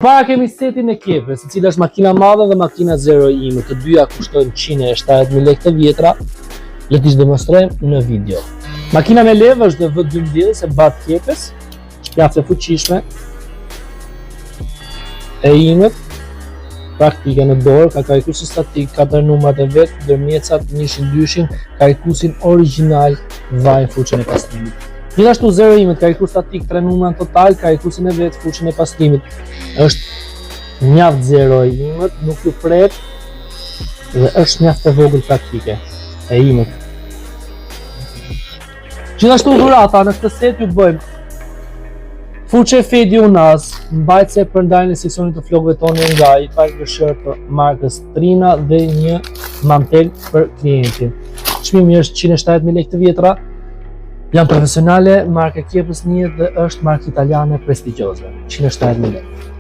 Para kemi setin e kepës, e cila është makina madhe dhe makina zero ime. Të dyja kushtojnë 170.000 lekë të vjetra. Le t'i demonstrojmë në video. Makina me levë është dhe V12 se bat kepës, shpjaftë e fuqishme. E imët, praktike në dorë, ka karikusin statik, 4 numrat e vetë, ndërmjecat, njëshin, dyshin, karikusin original, vajnë fuqën e pastrimit. Gjithashtu zero imët, karikus statik, 3 numra në total, karikusin e vetë, fuqën e pastrimit. Është mjaft zero imët, nuk ju pret dhe është mjaft e vogël praktike e imët. Gjithashtu dhurata, në këtë set ju bëjmë fuqe Fedi Unaz, mbajtëse për ndajnë e seksionit të flokëve tonë nga i pak vëshërë të markës Trina dhe një mantel për klientin. Çmimi është 170.000 lekë të vjetra, janë profesionale, marke kepës një dhe është markë italiane prestigjioze, 170.000 lekë.